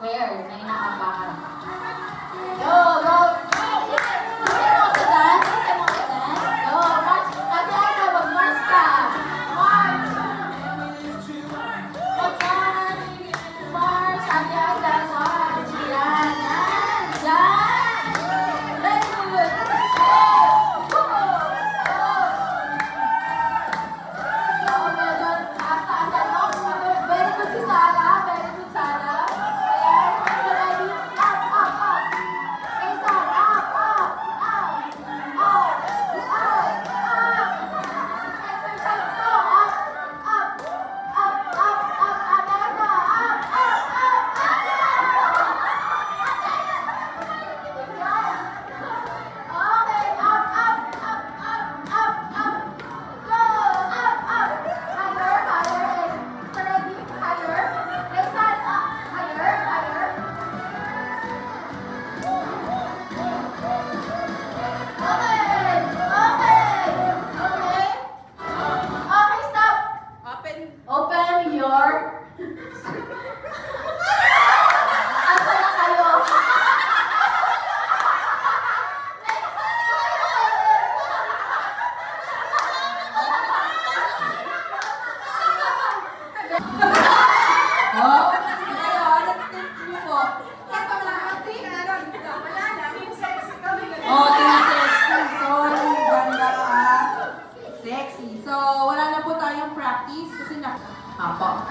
Bear na inaabangan. Go! Go! Kaya mo sa dance? Kaya mo sa dance? Go! March! Kasi ano, mag-march ka! March! Mag-march! March! Sabi aga, march! Yan! Yan! Yan! Very good! Go! Go! Very good si Sarah. Very good, Sarah. Ayan. Ready? Up, up, up. Isa, up, up, up. Up, up, up. Exercise to. Up, up. Up, up, up. Agada. Up, up, up. Okay. Up, up, up, up, up, up. Go! Up, up. Higher, higher. Ready? Higher. Raise hand up. Higher, higher. Okay. Okay. Okay. Okay, stop. Open your... Asa na kayo? Oh, ngayon, tip niyo po. Oh, team sexy. Sorry, ganda ka. Sexy. So, wala na po tayong practice kasi na... Apo.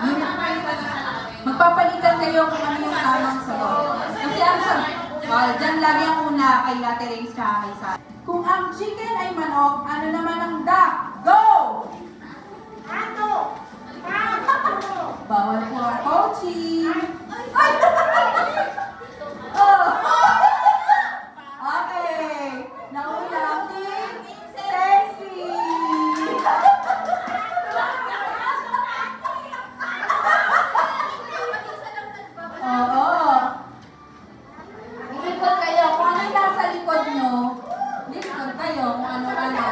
Magpapalitan kayo kung ano yung tamang sagot. Kasi ang sagot, dyan lagi ang una kay Ate Reyes tsaka kay Sarah. Kung ang chicken ay manok, ano naman ang duck? Go! Bawal po ang coaching. Ay! Oh! Okay. Nauna ang team sexy. Oo. Iikot kayo. Kung ano yung nasa likod nyo, likod kayo kung ano-ano.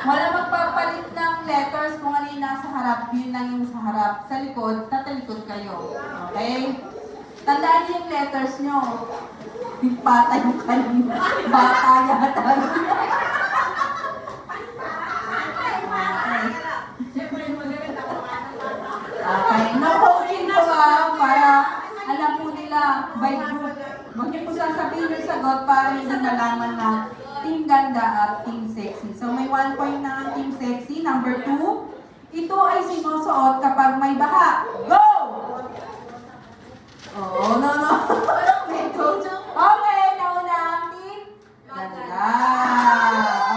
Wala magpapalit ng letters kung ano yung nasa harap, yun lang yung sa harap. Sa likod, tatalikod kayo. Okay? Tandaan niyo yung letters nyo. Yung pata yung kanina. Bata yata. Okay. No coaching po para alam po nila by group. Huwag niyo po sasabihin yung sagot para hindi malaman na Team Ganda at Team Sexy. So may 1 point na ang Team Sexy. Number 2, ito ay sinusuot kapag may baha. Go! Oh, no. May coach. Okay, nauna ang Team Ganda.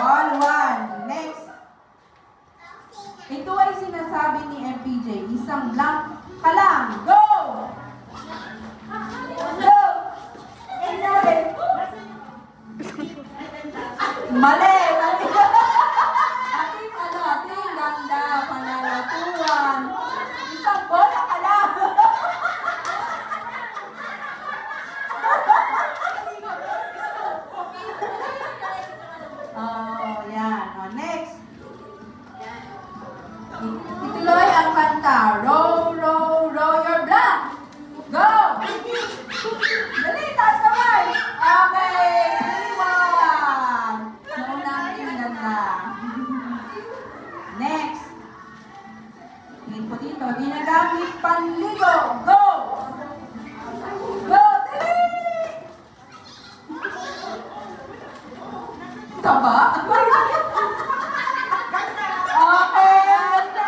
All one. Next. Ito ay sinasabi ni MPJ. Isang blank ka lang. Go! Go! Mali! Ating ganda, panalatuan. Isang bola ka lang. Oh, yan. Oh, next. Ituloy ang kanta. Row, row, row your block. Go! Dali, taas kamay. Okay, 3-1. Nauna ang team ganda. Next. Tingin po dito. Ginagamit panligo. Go! Go! Dali! Taba? Okay, ganda.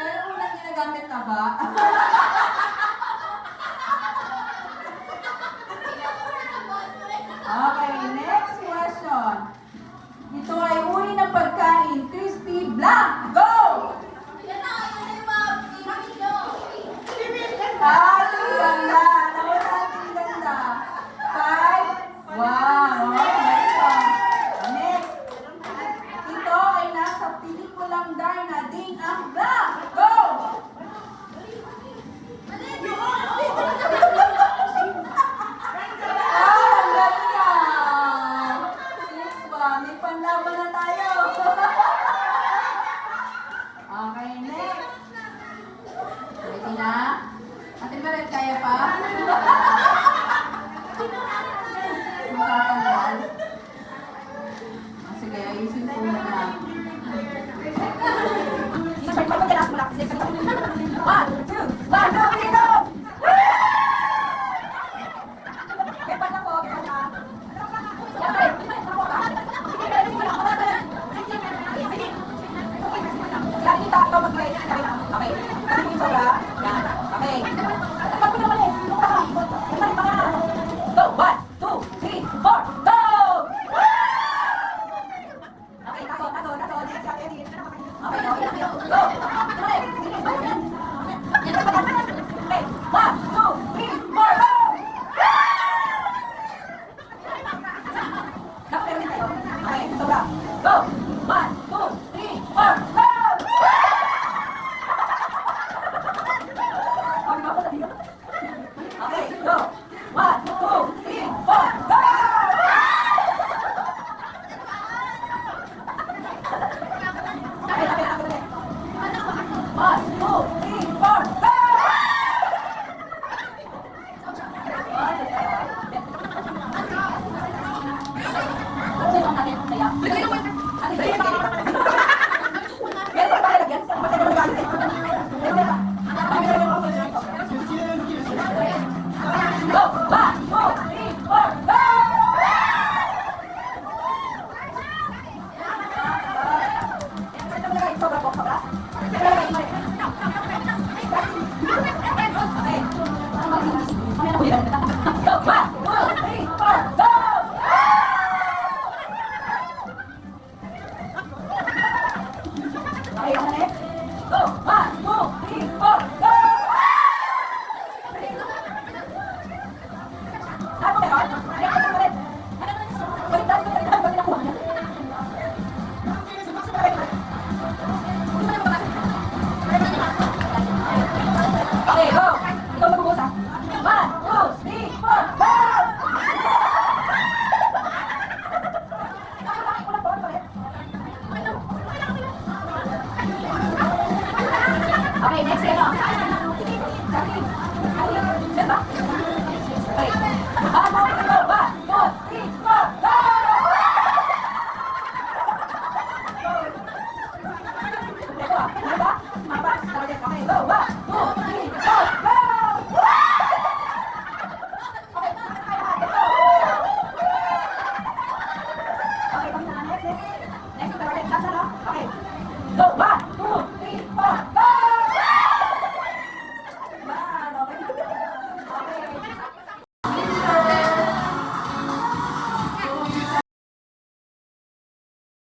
Pero unang ginagamit na ba? Okay, next question. Ito ay uri ng pagkain. Crispy blank. Go! Ating ganda. Nauna ating ganda. 5. Wow. Okay, next. Ito ay nasa pelikulang Darna Ding ang blank. Go! Okay. Kasi yung sobra. Yan. Okay. Takpan ko naman eh. Go! 1, 2, 3, 4, go! Okay, tato. Okay, go! Okay, 1, 2, 3, 4, go! Nakapero din kayo. Okay, sobra. Go! 1, 2, 3, 4, go! Okay, go! 1, 2, 3, 4, go! Okay, 1, 2, 3, 4, go! Sino ang natin? Saya. Ano ba yun? Meron ba tayo lagyan? Basta naman galit eh. Go! 1, 2, 3, 4, go! Sobra po, sobra. Okay. Go! 1, 2, 3, 4, go! Okay, ano na Go! 1, 2, 3, 4, go! Ano ba yun? Balik nakuha niya. Okay, go! Ikaw magbubuhos ha. 1, 2, 3, 4, go! Okay, next ano?